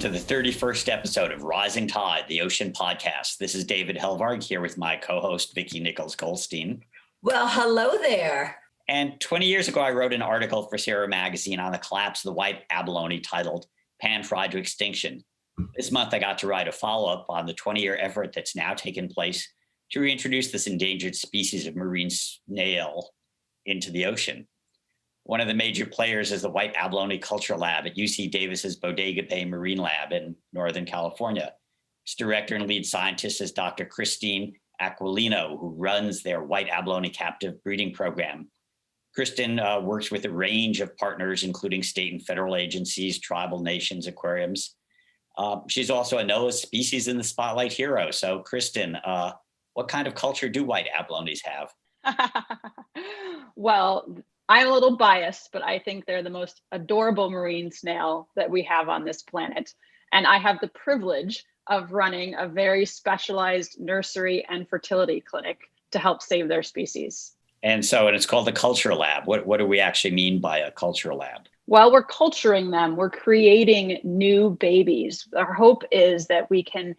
to the 31st episode of Rising Tide, the Ocean Podcast. This is David Helvarg here with my co-host, Vicki Nichols-Goldstein. Well, hello there. And 20 years ago, I wrote an article for Sierra Magazine on the collapse of the white abalone titled Pan-Fried to Extinction. This month, I got to write a follow-up on the 20-year effort that's now taken place to reintroduce this endangered species of marine snail into the ocean. One of the major players is the White Abalone Culture Lab at UC Davis's Bodega Bay Marine Lab in Northern California. Its director and lead scientist is Dr. Kristin Aquilino, who runs their White Abalone captive breeding program. Kristin works with a range of partners, including state and federal agencies, tribal nations, aquariums. She's also a NOAA Species in the Spotlight hero. So, Kristin, what kind of culture do white abalones have? Well, I'm a little biased, but I think they're the most adorable marine snail that we have on this planet. And I have the privilege of running a very specialized nursery and fertility clinic to help save their species. And it's called the Culture Lab. What do we actually mean by a culture lab? While we're culturing them, we're creating new babies. Our hope is that we can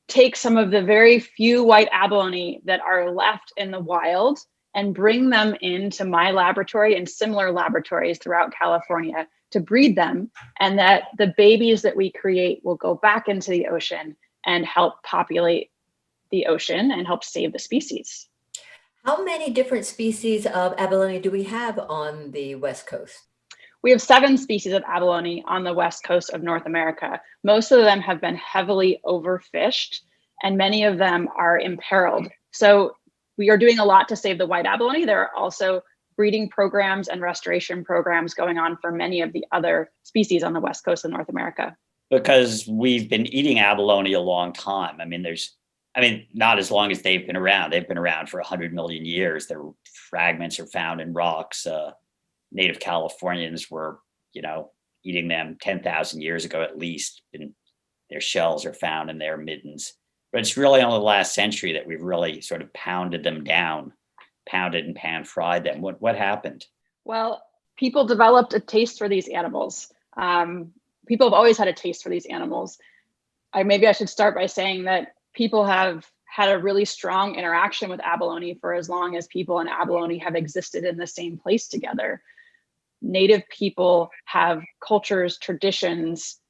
take some of the very few white abalone that are left in the wild and bring them into my laboratory and similar laboratories throughout California to breed them, and that the babies that we create will go back into the ocean and help populate the ocean and help save the species. How many different species of abalone do we have on the West Coast? We have 7 species of abalone on the West Coast of North America. Most of them have been heavily overfished, and many of them are imperiled. So we are doing a lot to save the white abalone. There are also breeding programs and restoration programs going on for many of the other species on the West Coast of North America. Because we've been eating abalone a long time. Not as long as they've been around. They've been around for 100 million years. Their fragments are found in rocks. Native Californians were, eating them 10,000 years ago at least. And their shells are found in their middens. But it's really only the last century that we've really sort of pounded them down, pounded and pan-fried them. What happened? Well, people developed a taste for these animals. People have always had a taste for these animals. Maybe I should start by saying that people have had a really strong interaction with abalone for as long as people and abalone have existed in the same place together. Native people have cultures, traditions,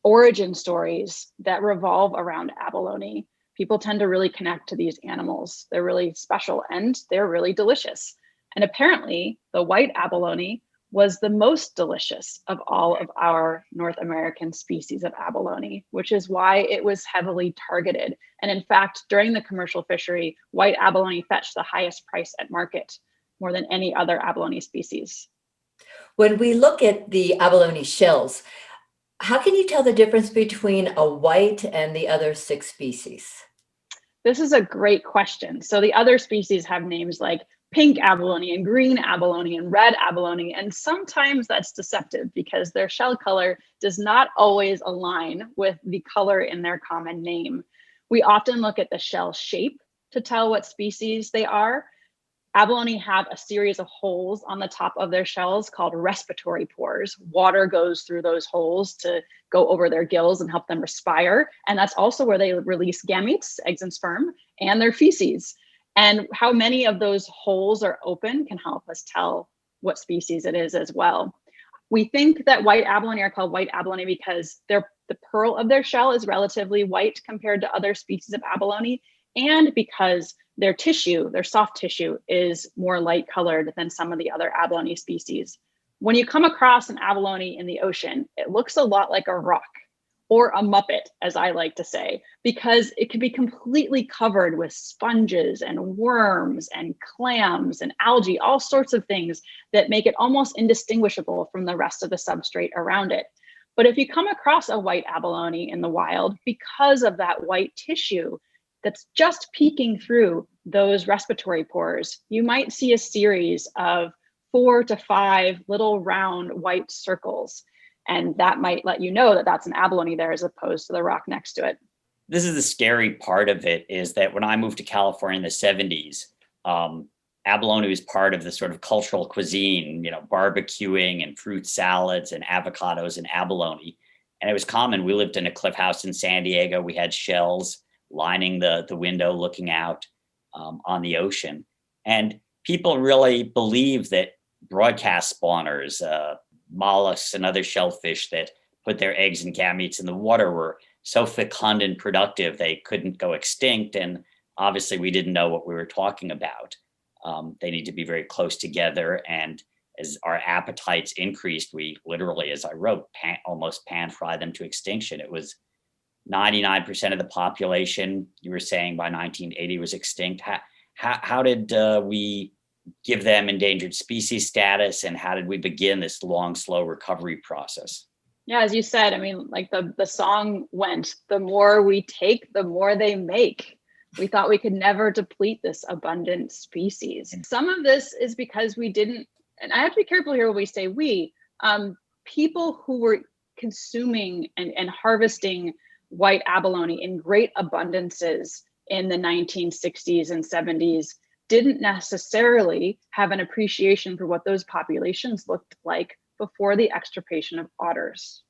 origin stories that revolve around abalone. People tend to really connect to these animals. They're really special and they're really delicious. And apparently the white abalone was the most delicious of all of our North American species of abalone, which is why it was heavily targeted. And in fact, during the commercial fishery, white abalone fetched the highest price at market, more than any other abalone species. When we look at the abalone shells, how can you tell the difference between a white and the other 6 species? This is a great question. So the other species have names like pink abalone and green abalone and red abalone. And sometimes that's deceptive because their shell color does not always align with the color in their common name. We often look at the shell shape to tell what species they are. Abalone have a series of holes on the top of their shells called respiratory pores. Water goes through those holes to go over their gills and help them respire. And that's also where they release gametes, eggs and sperm, and their feces. And how many of those holes are open can help us tell what species it is as well. We think that white abalone are called white abalone because the pearl of their shell is relatively white compared to other species of abalone, and because their tissue, their soft tissue, is more light colored than some of the other abalone species. When you come across an abalone in the ocean, it looks a lot like a rock, or a muppet, as I like to say, because it can be completely covered with sponges and worms and clams and algae, all sorts of things that make it almost indistinguishable from the rest of the substrate around it. But if you come across a white abalone in the wild, because of that white tissue that's just peeking through those respiratory pores, you might see a series of 4 to 5 little round white circles. And that might let you know that that's an abalone there as opposed to the rock next to it. This is the scary part of it, is that when I moved to California in the 70s, abalone was part of the sort of cultural cuisine, barbecuing and fruit salads and avocados and abalone. And it was common. We lived in a cliff house in San Diego. We had shells lining the window looking out on the ocean. And people really believe that broadcast spawners, mollusks and other shellfish that put their eggs and gametes in the water were so fecund and productive they couldn't go extinct. And obviously we didn't know what we were talking about. They need to be very close together. And as our appetites increased, we literally, as I wrote, almost pan-fry them to extinction. It was 99% of the population, you were saying, by 1980 was extinct. How did we give them endangered species status, and how did we begin this long, slow recovery process? Yeah, as you said, I mean, like the song went, the more we take, the more they make. We thought we could never deplete this abundant species. Some of this is because we didn't, and I have to be careful here when we say we, people who were consuming and harvesting white abalone in great abundances in the 1960s and 70s didn't necessarily have an appreciation for what those populations looked like before the extirpation of otters.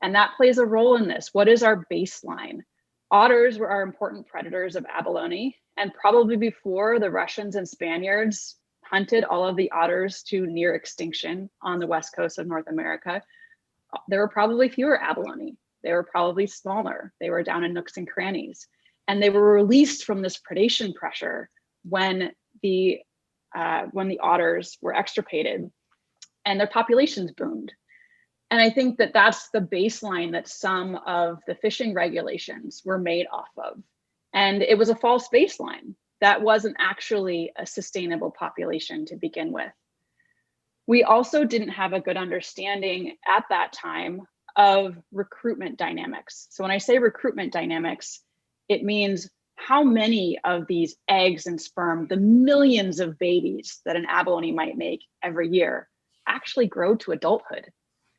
And that plays a role in this. What is our baseline? Otters were our important predators of abalone, and probably before the Russians and Spaniards hunted all of the otters to near extinction on the west coast of North America, there were probably fewer abalone. They were probably smaller. They were down in nooks and crannies. And they were released from this predation pressure when the otters were extirpated and their populations boomed. And I think that that's the baseline that some of the fishing regulations were made off of. And it was a false baseline. That wasn't actually a sustainable population to begin with. We also didn't have a good understanding at that time of recruitment dynamics. So when I say recruitment dynamics, it means how many of these eggs and sperm, the millions of babies that an abalone might make every year, actually grow to adulthood.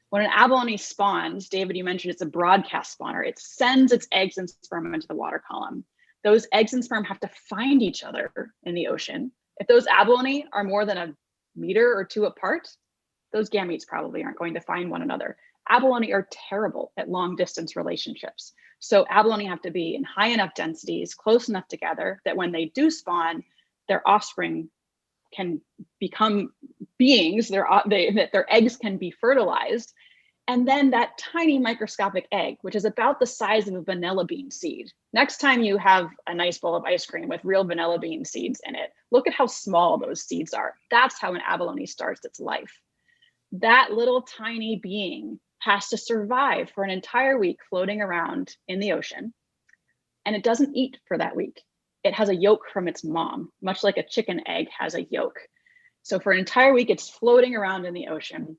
When an abalone spawns, David, you mentioned it's a broadcast spawner. It sends its eggs and sperm into the water column. Those eggs and sperm have to find each other in the ocean. If those abalone are more than a meter or two apart, those gametes probably aren't going to find one another. Abalone are terrible at long distance relationships. So abalone have to be in high enough densities, close enough together that when they do spawn, their offspring can become beings, that their eggs can be fertilized. And then that tiny microscopic egg, which is about the size of a vanilla bean seed. Next time you have a nice bowl of ice cream with real vanilla bean seeds in it, look at how small those seeds are. That's how an abalone starts its life. That little tiny being has to survive for an entire week floating around in the ocean. And it doesn't eat for that week. It has a yolk from its mom, much like a chicken egg has a yolk. So for an entire week, it's floating around in the ocean.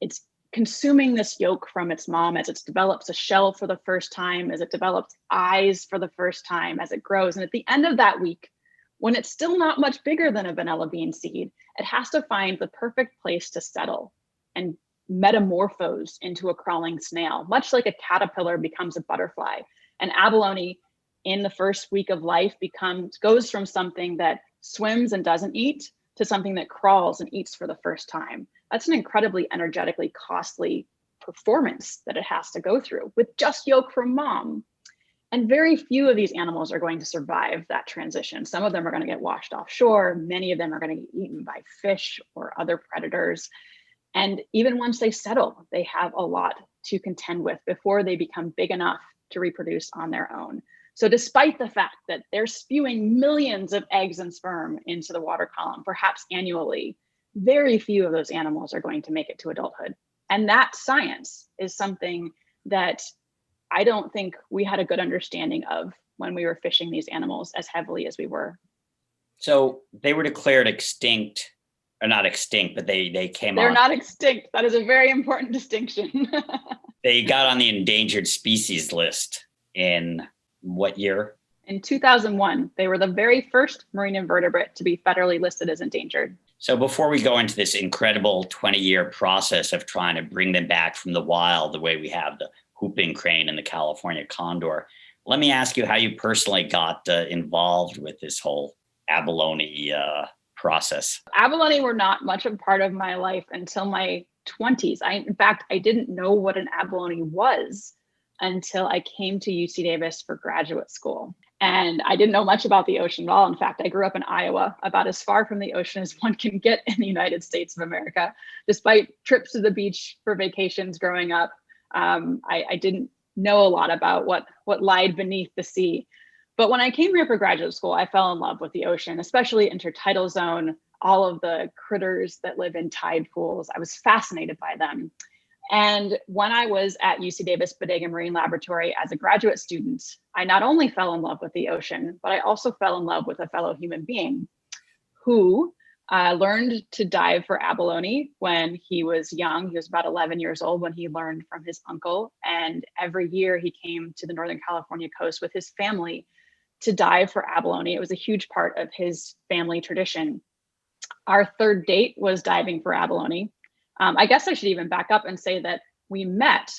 It's consuming this yolk from its mom as it develops a shell for the first time, as it develops eyes for the first time, as it grows. And at the end of that week, when it's still not much bigger than a vanilla bean seed, it has to find the perfect place to settle and metamorphose into a crawling snail, much like a caterpillar becomes a butterfly. An abalone in the first week of life goes from something that swims and doesn't eat to something that crawls and eats for the first time. That's an incredibly energetically costly performance that it has to go through with just yolk from mom. And very few of these animals are going to survive that transition. Some of them are going to get washed offshore. Many of them are going to get eaten by fish or other predators. And even once they settle, they have a lot to contend with before they become big enough to reproduce on their own. So despite the fact that they're spewing millions of eggs and sperm into the water column, perhaps annually, very few of those animals are going to make it to adulthood. And that science is something that I don't think we had a good understanding of when we were fishing these animals as heavily as we were. So they were declared extinct, or not extinct, but they came on. They're not extinct. That is a very important distinction. They got on the endangered species list in what year? In 2001, they were the very first marine invertebrate to be federally listed as endangered. So before we go into this incredible 20-year process of trying to bring them back from the wild, the way we have the whooping crane and the California condor, let me ask you how you personally got involved with this whole abalone process. Abalone were not much of a part of my life until my 20s. In fact, I didn't know what an abalone was until I came to UC Davis for graduate school. And I didn't know much about the ocean at all. In fact, I grew up in Iowa, about as far from the ocean as one can get in the United States of America. Despite trips to the beach for vacations growing up, I didn't know a lot about what lied beneath the sea. But when I came here for graduate school, I fell in love with the ocean, especially intertidal zone, all of the critters that live in tide pools. I was fascinated by them. And when I was at UC Davis Bodega Marine Laboratory as a graduate student, I not only fell in love with the ocean, but I also fell in love with a fellow human being who learned to dive for abalone when he was young. He was about 11 years old when he learned from his uncle. And every year he came to the Northern California coast with his family to dive for abalone. It was a huge part of his family tradition. Our third date was diving for abalone. I guess I should even back up and say that we met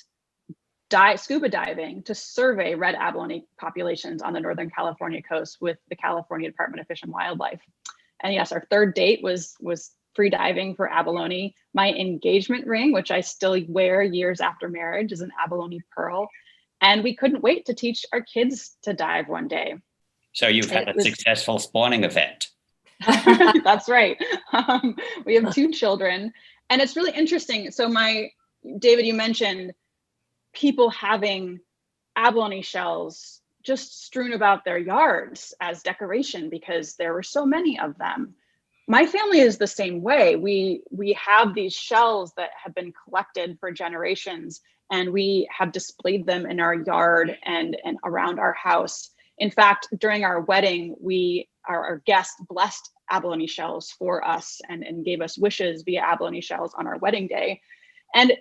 scuba diving to survey red abalone populations on the Northern California coast with the California Department of Fish and Wildlife. And yes, our third date was free diving for abalone. My engagement ring, which I still wear years after marriage, is an abalone pearl. And we couldn't wait to teach our kids to dive one day. So you've had a successful spawning event. That's right. We have 2 children. And it's really interesting. So David, you mentioned people having abalone shells just strewn about their yards as decoration because there were so many of them. My family is the same way. We have these shells that have been collected for generations, and we have displayed them in our yard and around our house. In fact, during our wedding, our guest blessed abalone shells for us and gave us wishes via abalone shells on our wedding day. And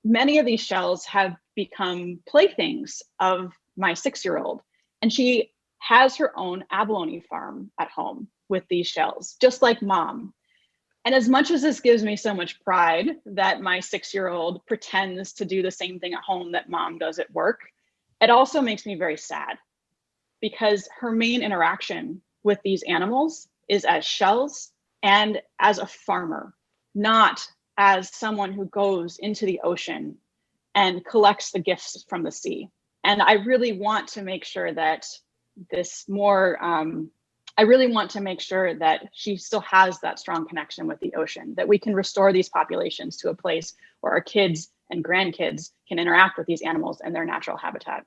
many of these shells have become playthings of my 6-year-old. And she has her own abalone farm at home with these shells, just like mom. And as much as this gives me so much pride that my 6-year-old pretends to do the same thing at home that mom does at work, it also makes me very sad because her main interaction with these animals is as shells and as a farmer, not as someone who goes into the ocean and collects the gifts from the sea. And I really want to make sure that she still has that strong connection with the ocean, that we can restore these populations to a place where our kids and grandkids can interact with these animals in their natural habitat.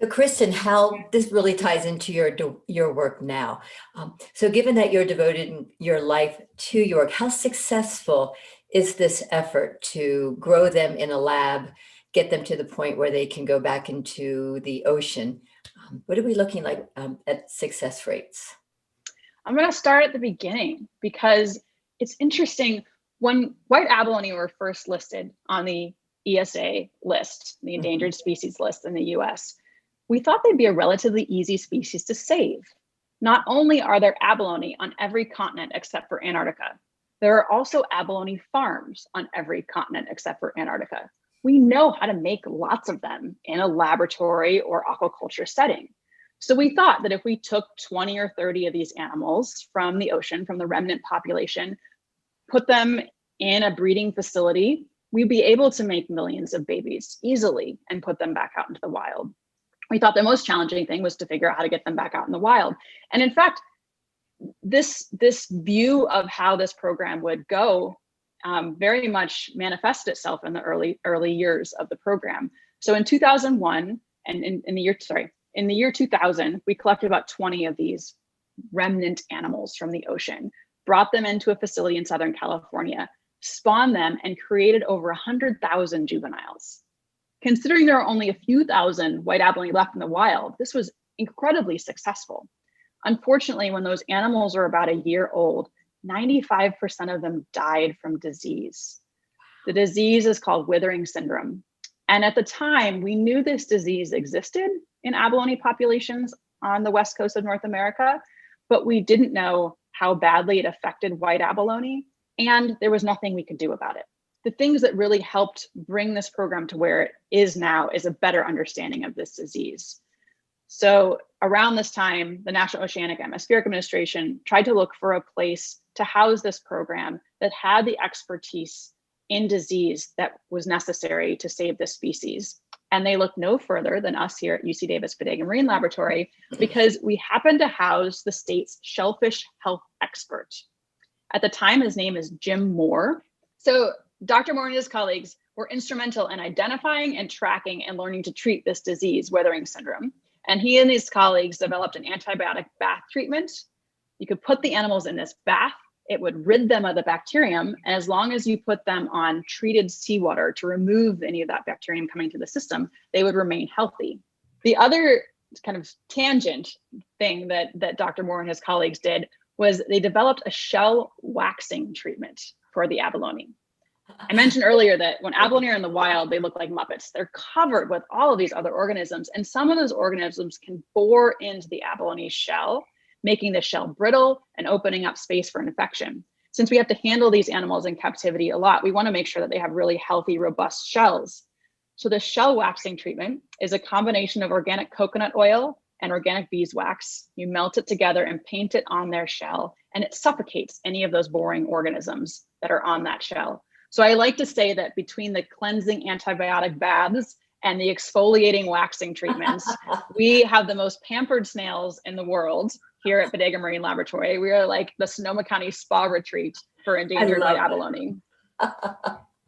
So Kristin, how this really ties into your work now. So given that you're devoted your life to your work, how successful is this effort to grow them in a lab, get them to the point where they can go back into the ocean? What are we looking like at success rates? I'm going to start at the beginning because it's interesting. When white abalone were first listed on the ESA list, the endangered species list in the US, we thought they'd be a relatively easy species to save. Not only are there abalone on every continent except for Antarctica, there are also abalone farms on every continent except for Antarctica. We know how to make lots of them in a laboratory or aquaculture setting. So we thought that if we took 20 or 30 of these animals from the ocean, from the remnant population, put them in a breeding facility, we'd be able to make millions of babies easily and put them back out into the wild. We thought the most challenging thing was to figure out how to get them back out in the wild. And in fact, this view of how this program would go very much manifested itself in the early years of the program. So in 2001, and in the year 2000, we collected about 20 of these remnant animals from the ocean, brought them into a facility in Southern California, spawned them, and created over 100,000 juveniles. Considering there are only a few thousand white abalone left in the wild, this was incredibly successful. Unfortunately, when those animals were about a year old, 95% of them died from disease. The disease is called withering syndrome. And at the time, we knew this disease existed in abalone populations on the west coast of North America, but we didn't know how badly it affected white abalone, and there was nothing we could do about it. The things that really helped bring this program to where it is now is a better understanding of this disease. So around this time, the National Oceanic and Atmospheric Administration tried to look for a place to house this program that had the expertise in disease that was necessary to save this species. And they look no further than us here at UC Davis Bodega Marine Laboratory, because we happen to house the state's shellfish health expert. At the time, his name is Jim Moore. So Dr. Moore and his colleagues were instrumental in identifying and tracking and learning to treat this disease, weathering syndrome. And he and his colleagues developed an antibiotic bath treatment. You could put the animals in this bath, it would rid them of the bacterium. And as long as you put them on treated seawater to remove any of that bacterium coming to the system, they would remain healthy. The other kind of tangent thing that Dr. Moore and his colleagues did was they developed a shell waxing treatment for the abalone. I mentioned earlier that when abalone are in the wild, they look like Muppets. They're covered with all of these other organisms, and some of those organisms can bore into the abalone shell, making the shell brittle and opening up space for infection. Since we have to handle these animals in captivity a lot, we want to make sure that they have really healthy, robust shells. So the shell waxing treatment is a combination of organic coconut oil and organic beeswax. You melt it together and paint it on their shell, and it suffocates any of those boring organisms that are on that shell. So I like to say that between the cleansing antibiotic baths and the exfoliating waxing treatments, we have the most pampered snails in the world here at Bodega Marine Laboratory. We are like the Sonoma County spa retreat for endangered white abalone.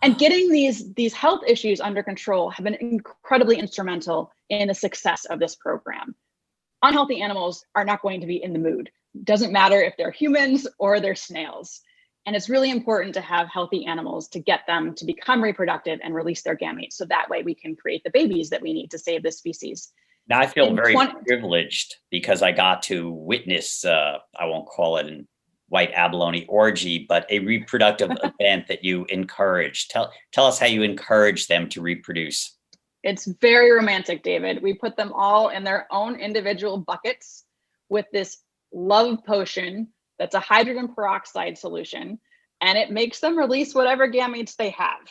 And getting these health issues under control have been incredibly instrumental in the success of this program. Unhealthy animals are not going to be in the mood. Doesn't matter if they're humans or they're snails. And it's really important to have healthy animals to get them to become reproductive and release their gametes. So that way we can create the babies that we need to save this species. Now I feel very privileged because I got to witness, I won't call it a white abalone orgy, but a reproductive event that you encouraged. Tell us how you encourage them to reproduce. It's very romantic, David. We put them all in their own individual buckets with this love potion that's a hydrogen peroxide solution, and it makes them release whatever gametes they have.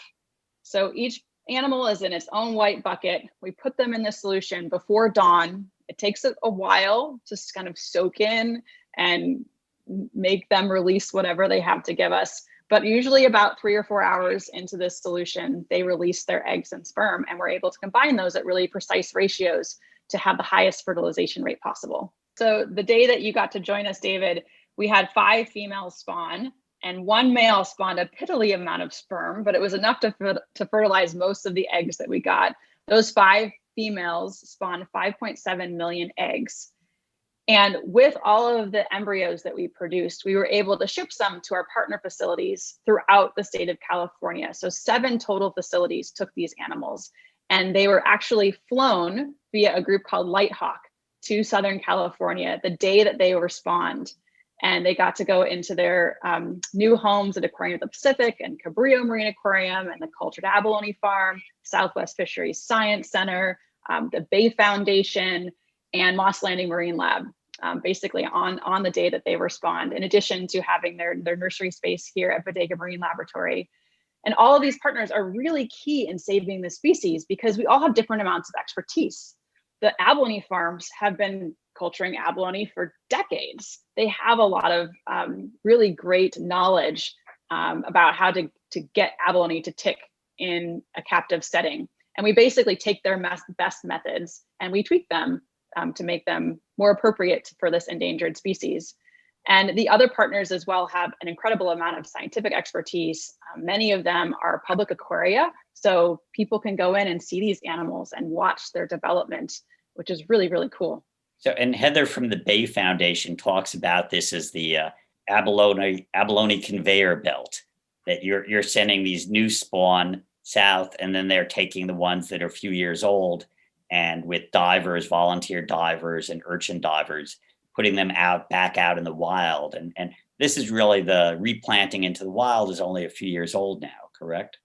So each animal is in its own white bucket. We put them in the solution before dawn. It takes a while to kind of soak in and make them release whatever they have to give us. But usually about 3 or 4 hours into this solution, they release their eggs and sperm, and we're able to combine those at really precise ratios to have the highest fertilization rate possible. So the day that you got to join us, David, we had 5 females spawn, and 1 male spawned a piddly amount of sperm, but it was enough to fertilize most of the eggs that we got. Those 5 females spawned 5.7 million eggs. And with all of the embryos that we produced, we were able to ship some to our partner facilities throughout the state of California. So 7 total facilities took these animals, and they were actually flown via a group called Lighthawk to Southern California the day that they were spawned. And they got to go into their new homes at Aquarium of the Pacific and Cabrillo Marine Aquarium and the Cultured Abalone Farm, Southwest Fisheries Science Center, the Bay Foundation, and Moss Landing Marine Lab, basically on the day that they were spawned, in addition to having their nursery space here at Bodega Marine Laboratory. And all of these partners are really key in saving the species because we all have different amounts of expertise. The abalone farms have been culturing abalone for decades. They have a lot of really great knowledge about how to get abalone to tick in a captive setting. And we basically take their best methods and we tweak them to make them more appropriate for this endangered species. And the other partners as well have an incredible amount of scientific expertise. Many of them are public aquaria, so people can go in and see these animals and watch their development, which is really, really cool. So, and Heather from the Bay Foundation talks about this as the abalone conveyor belt, that you're sending these new spawn south, and then they're taking the ones that are a few years old, and with divers, volunteer divers and urchin divers, putting them back out in the wild. And this is really the replanting into the wild is only a few years old now, correct?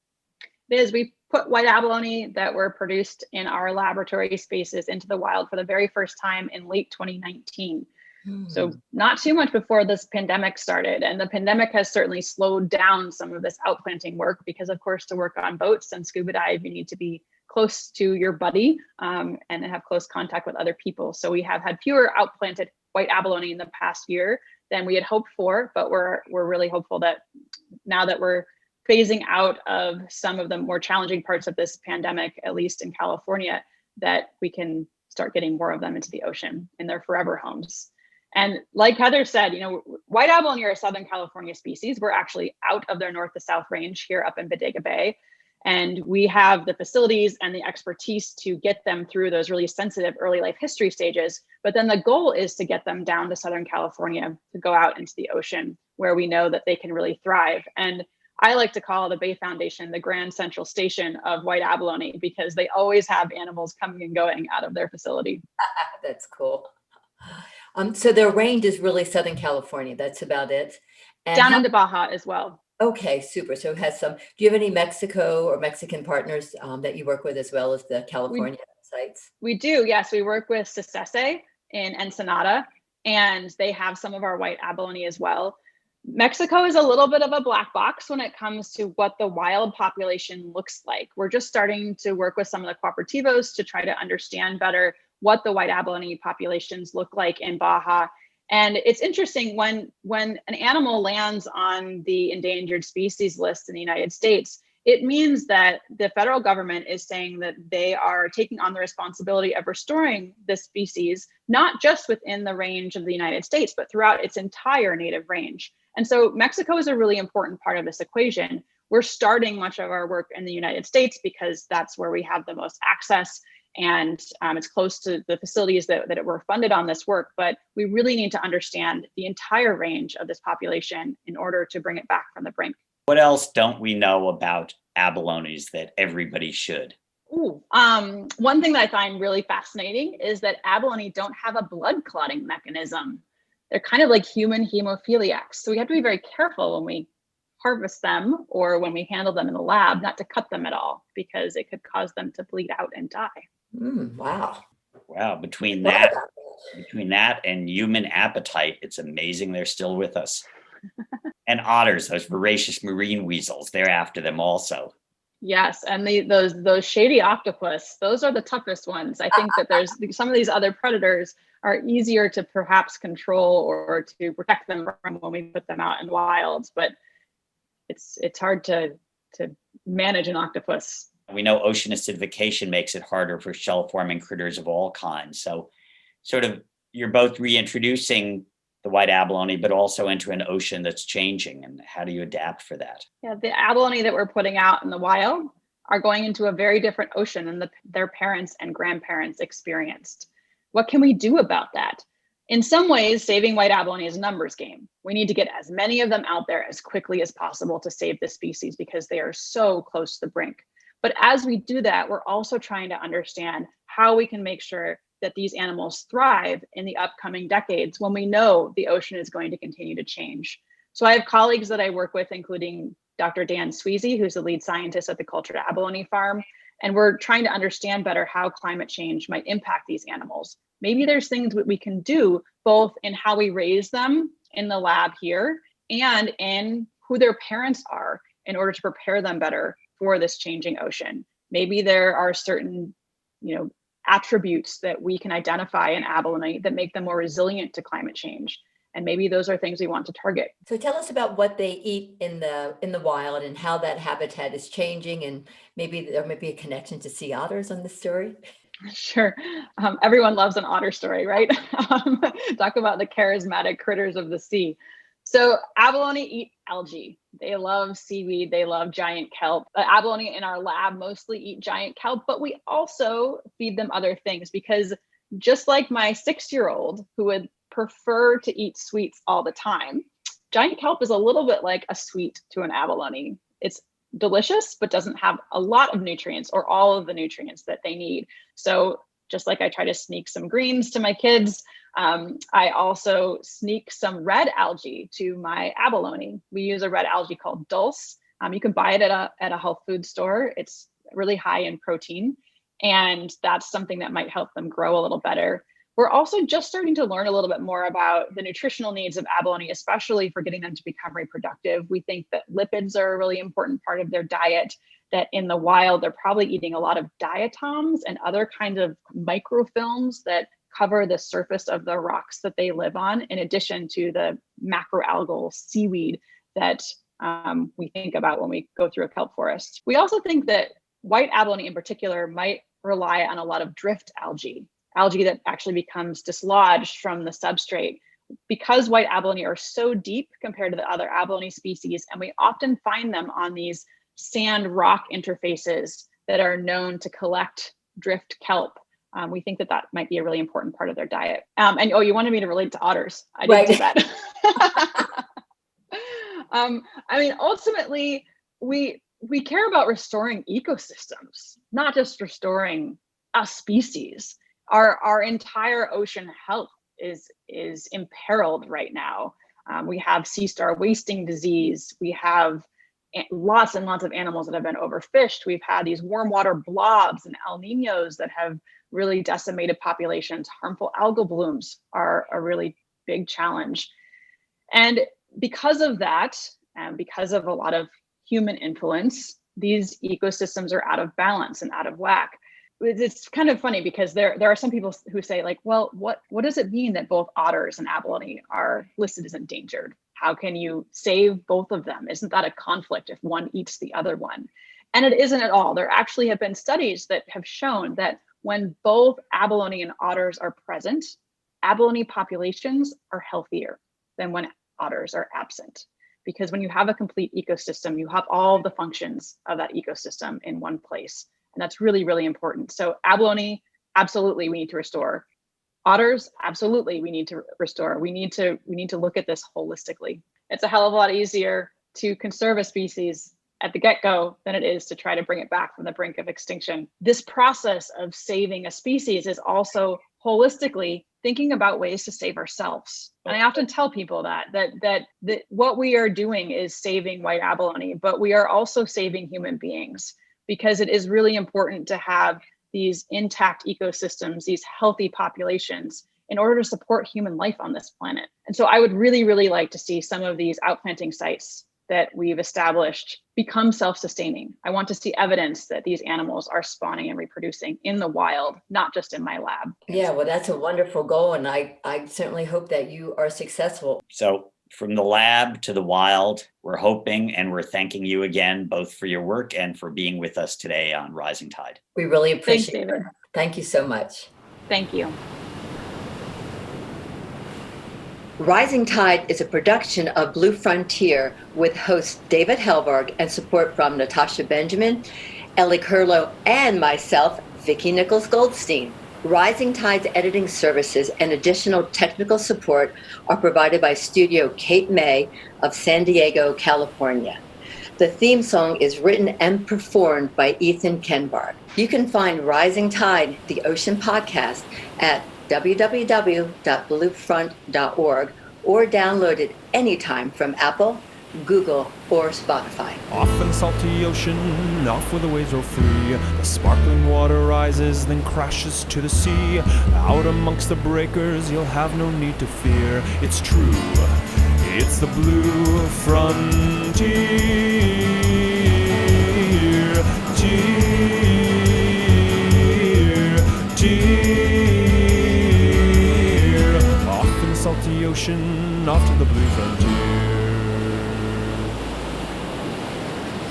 It is. We put white abalone that were produced in our laboratory spaces into the wild for the very first time in late 2019. So not too much before this pandemic started. And the pandemic has certainly slowed down some of this outplanting work because, of course, to work on boats and scuba dive, you need to be close to your buddy and have close contact with other people. So we have had fewer outplanted white abalone in the past year than we had hoped for, but we're really hopeful that now that we're phasing out of some of the more challenging parts of this pandemic, at least in California, that we can start getting more of them into the ocean in their forever homes. And like Heather said, white abalone are a Southern California species. We're actually out of their north to south range here up in Bodega Bay. And we have the facilities and the expertise to get them through those really sensitive early life history stages. But then the goal is to get them down to Southern California to go out into the ocean where we know that they can really thrive. And I like to call the Bay Foundation the Grand Central Station of white abalone, because they always have animals coming and going out of their facility. That's cool. So their range is really Southern California. That's about it. And down into Baja as well. Okay, super. So it has some, do you have any Mexico or Mexican partners that you work with as well as the California sites? We do, yes. We work with Cicese in Ensenada, and they have some of our white abalone as well. Mexico is a little bit of a black box when it comes to what the wild population looks like. We're just starting to work with some of the cooperativos to try to understand better what the white abalone populations look like in Baja. And it's interesting when an animal lands on the endangered species list in the United States, it means that the federal government is saying that they are taking on the responsibility of restoring this species, not just within the range of the United States, but throughout its entire native range. And so Mexico is a really important part of this equation. We're starting much of our work in the United States because that's where we have the most access, and it's close to the facilities that were funded on this work. But we really need to understand the entire range of this population in order to bring it back from the brink. What else don't we know about abalones that everybody should? Ooh, one thing that I find really fascinating is that abalone don't have a blood clotting mechanism. They're kind of like human hemophiliacs. So we have to be very careful when we harvest them or when we handle them in the lab, not to cut them at all, because it could cause them to bleed out and die. Wow. Wow. Between that and human appetite, it's amazing they're still with us. And otters, those voracious marine weasels, they're after them also. Yes, and those shady octopus, those are the toughest ones. I think that there's some of these other predators are easier to perhaps control or to protect them from when we put them out in the wild, but it's hard to manage an octopus. We know ocean acidification makes it harder for shell-forming critters of all kinds. So sort of you're both reintroducing the white abalone, but also into an ocean that's changing. And how do you adapt for that? Yeah, the abalone that we're putting out in the wild are going into a very different ocean than their parents and grandparents experienced. What can we do about that? In some ways, saving white abalone is a numbers game. We need to get as many of them out there as quickly as possible to save the species because they are so close to the brink. But as we do that, we're also trying to understand how we can make sure that these animals thrive in the upcoming decades when we know the ocean is going to continue to change. So I have colleagues that I work with, including Dr. Dan Sweezy, who's the lead scientist at the Cultured Abalone Farm. And we're trying to understand better how climate change might impact these animals. Maybe there's things that we can do both in how we raise them in the lab here and in who their parents are in order to prepare them better for this changing ocean. Maybe there are certain, attributes that we can identify in abalone that make them more resilient to climate change. And maybe those are things we want to target. So tell us about what they eat in the wild and how that habitat is changing, and maybe there might be a connection to sea otters on this story. Sure. Everyone loves an otter story, right? Talk about the charismatic critters of the sea. So abalone eat algae. They love seaweed. They love giant kelp. Abalone in our lab mostly eat giant kelp, but we also feed them other things because just like my 6-year-old who would prefer to eat sweets all the time, giant kelp is a little bit like a sweet to an abalone. It's delicious, but doesn't have a lot of nutrients or all of the nutrients that they need. So just like I try to sneak some greens to my kids, I also sneak some red algae to my abalone. We use a red algae called dulse. You can buy it at a health food store. It's really high in protein, and that's something that might help them grow a little better. We're also just starting to learn a little bit more about the nutritional needs of abalone, especially for getting them to become reproductive. We think that lipids are a really important part of their diet, that in the wild, they're probably eating a lot of diatoms and other kinds of microfilms that cover the surface of the rocks that they live on, in addition to the macroalgal seaweed that we think about when we go through a kelp forest. We also think that white abalone in particular might rely on a lot of drift algae that actually becomes dislodged from the substrate. Because white abalone are so deep compared to the other abalone species, and we often find them on these sand rock interfaces that are known to collect drift kelp. We think that might be a really important part of their diet. And you wanted me to relate to otters. I did do that. I mean, ultimately, we care about restoring ecosystems, not just restoring a species. Our entire ocean health is imperiled right now. We have sea star wasting disease. We have lots and lots of animals that have been overfished. We've had these warm water blobs and El Niños that have really decimated populations. Harmful algal blooms are a really big challenge. And because of that, and because of a lot of human influence, these ecosystems are out of balance and out of whack. It's kind of funny because there are some people who say, like, well, what does it mean that both otters and abalone are listed as endangered? How can you save both of them? Isn't that a conflict if one eats the other one? And it isn't at all. There actually have been studies that have shown that when both abalone and otters are present, abalone populations are healthier than when otters are absent. Because when you have a complete ecosystem, you have all the functions of that ecosystem in one place. And that's really, really important. So abalone, absolutely, we need to restore. Otters, absolutely, we need to restore. We need to look at this holistically. It's a hell of a lot easier to conserve a species at the get-go than it is to try to bring it back from the brink of extinction. This process of saving a species is also holistically thinking about ways to save ourselves. And I often tell people that what we are doing is saving white abalone, but we are also saving human beings, because it is really important to have these intact ecosystems, these healthy populations, in order to support human life on this planet. And so I would really, really like to see some of these outplanting sites that we've established become self-sustaining. I want to see evidence that these animals are spawning and reproducing in the wild, not just in my lab. Yeah, well, that's a wonderful goal. And I certainly hope that you are successful. So from the lab to the wild, we're hoping and we're thanking you again, both for your work and for being with us today on Rising Tide. We really appreciate Thanks, David. it. Thank you so much. Thank you. Rising Tide is a production of Blue Frontier with host David Helvarg and support from Natasha Benjamin, Ellie Curlow, and myself, Vicki Nichols-Goldstein. Rising Tide's editing services and additional technical support are provided by Studio Cape May of San Diego, California. The theme song is written and performed by Ethan Kenbarg. You can find Rising Tide, the Ocean Podcast, at www.bluefront.org or download it anytime from Apple, Google, or Spotify. Off in salty ocean, off where the waves roll free, the sparkling water rises, then crashes to the sea. Out amongst the breakers, you'll have no need to fear. It's true, it's the Blue Frontier. Off in salty ocean, off to the Blue Frontier.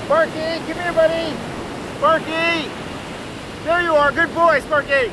Sparky, come here, buddy. Sparky! There you are. Good boy, Sparky.